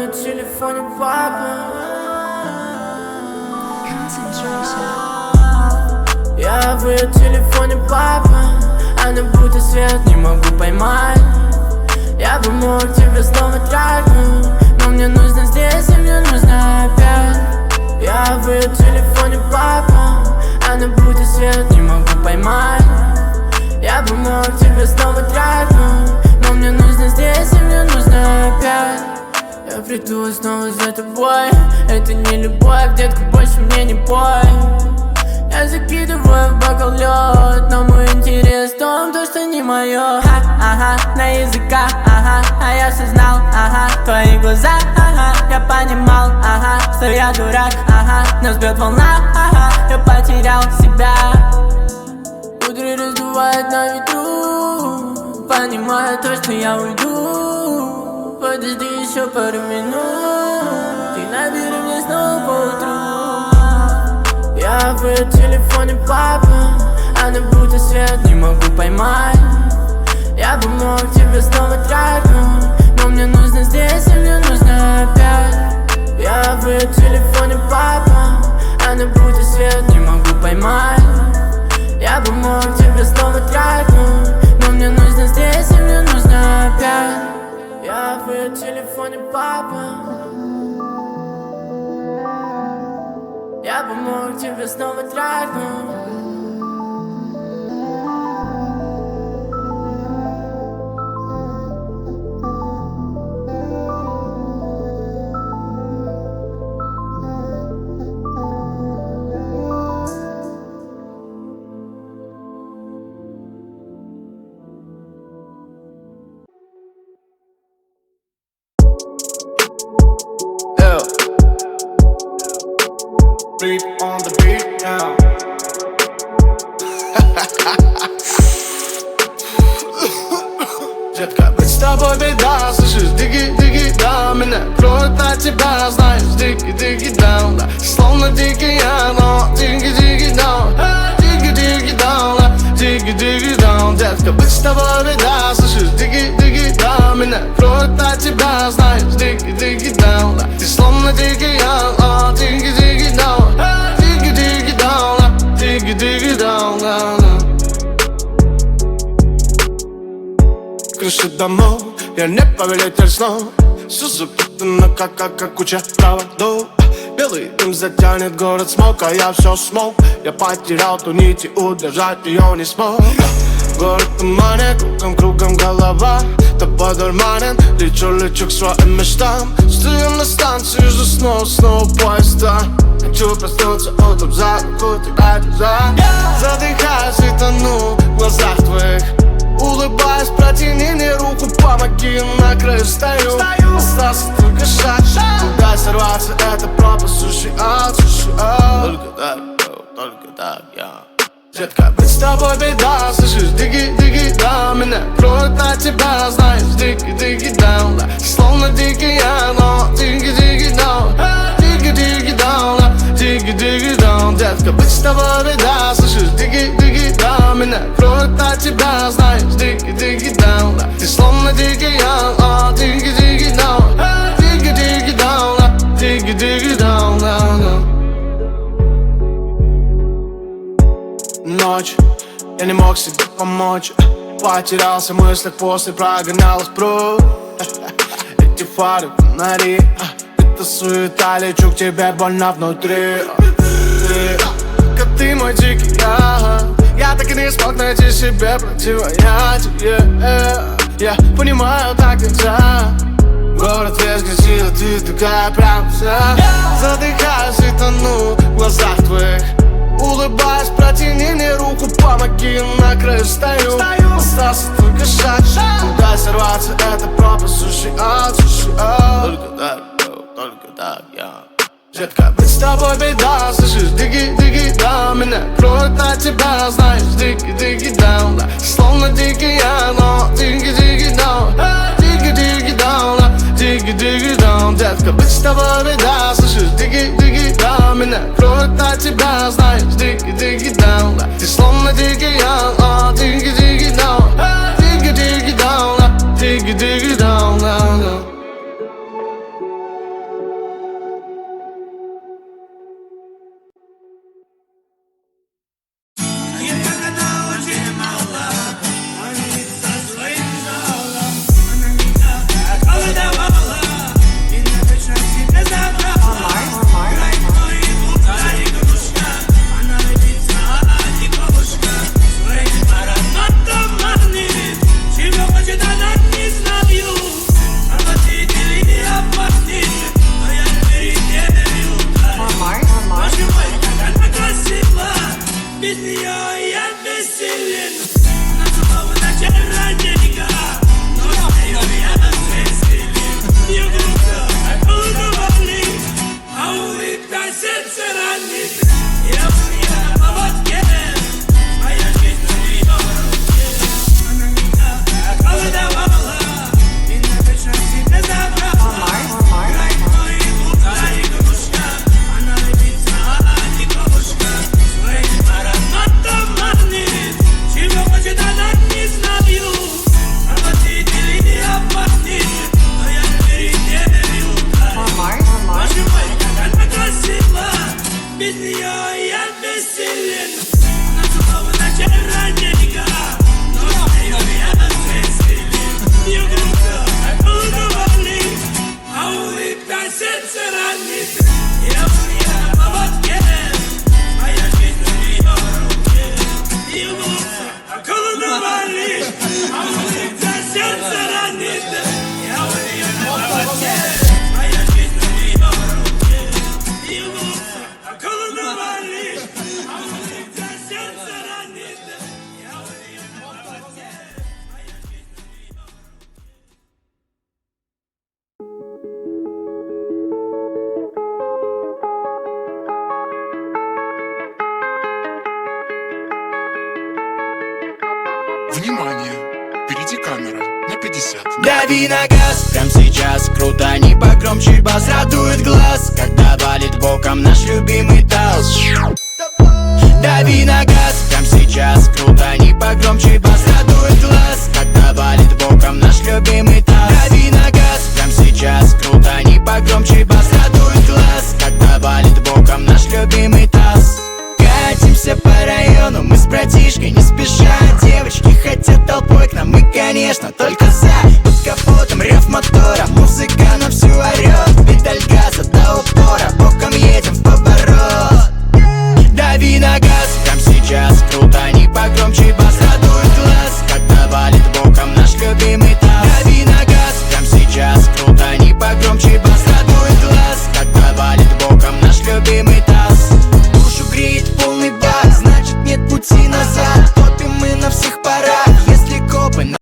в телефоне папа. Я в ее телефоне папа. Она будто свет, не могу поймать. Я бы мог тебя снова трахнуть, но мне нужно здесь и мне нужно опять. Я в ее телефоне папа. Она будто свет, не могу поймать. Я бы мог тебя снова трахнуть, но мне нужно здесь и мне нужно опять. Я приду снова за тобой. Это не любовь, детка, больше мне не пой. Я закидываю в бокал лед, но мой интерес в том, что не мое. На языках, а я все знал, твои глаза, я понимал, что я дурак, нас бьет волна, я потерял себя. Утро раздувает на ветру, понимаю то, что я уйду. Подожди еще пару минут, ты набери мне снова поутру. Я в ее телефоне папа. Она будто свет, не могу поймать. Я бы мог тебя снова трахнуть, но мне нужно здесь и мне нужно опять. Я в ее телефоне папа. Она будто свет, не могу поймать. Я бы мог тебя снова трахнуть, но мне нужно здесь и мне нужно опять. Я в ее телефоне папа. Я бы мог тебя снова трахнуть. Beat on the beat, yeah. Детка, быть с тобой беда, слышишь, диги-диги, да. Меня кроет от тебя, знаешь, диги-диги, да. Словно дикий я, но диги-диги, да. Диги-диги, да, диги-диги, да. Детка, быть с тобой беда, слышишь, диги-диги, да. Меня кроет от тебя, знаешь, диги-диги, да. Ты словно дикий я, но диги-диги, да. Диги-диги, да, диги-диги, да. Крыши домов, я не повелитель снов. Все запутано, как куча проводов. Белый дым затянет город смог, а я все смог. Я потерял ту нить и удержать ее не смог. Город в тумане, кругом голова. Тобой дурманен, лечу к своим мечтам. Стою на станции, жду снова поезда. Хочу проснуться утром за руку тебя держа. Задыхаюсь и тону в глазах твоих. Улыбаясь, протяни мне руку, помоги, на краю стою. Остался только шаг, куда сорваться, это пропасть, суши ад. Только так, я. Детка, быть с тобой беда, слышишь, диги-диги, да. Меня кроет от тебя, знаешь, диги-диги, да. Словно дикий я, но диги-диги, да. Диги-диги, да, диги-диги, да. Детка, быть с тобой беда, слышишь, диги-диги, да. Меня кроет от тебя, знаешь, диги-диги, да. Ты словно дикий я, но диги-диги, да. Диги-диги, да, диги-диги, да. Ночь, я не мог себе помочь. Потерялся в мыслях, после прогонялась прочь. Эти фары, фонари, это суета, лечу к тебе больно внутри. Ты мой дикий я. Я так и не смог найти себе противоядие. Я понимаю, так нельзя. Город весь грязи, а ты такая прям вся. Задыхаюсь и тону в глазах твоих. Улыбаясь, протяни мне руку, помоги, на краю стою. Остался только шаг, куда сорваться, это пропасть, суши ад. Только так, я. Детка, быть с тобой беда, слышишь, диги-диги, да. Меня кроет от тебя, знаешь, диги-диги, да. Словно дикий я, но диги-диги, да. Диги-диги, да, диги-диги, да. Детка, быть с тобой беда, слышишь, диги-диги, да. Меня кроет от тебя, знаешь, диги-диги, да. Ты словно дикий я, но диги-диги, да. Диги-диги, да, диги-диги, да. Внимание! Впереди камера на 50. Дави на газ, прям сейчас крутани погромче бас. Радует глаз, когда валит боком наш любимый таз. Дави на газ, прям сейчас крутани погромче бас. Радует глаз, когда валит боком наш любимый таз. Дави на газ, прям сейчас крутани погромче бас. Радует глаз, когда валит боком наш любимый таз. Катимся по району, мы с братишкой не спеша. Девочки хотят толпой к нам, мы, конечно, только за.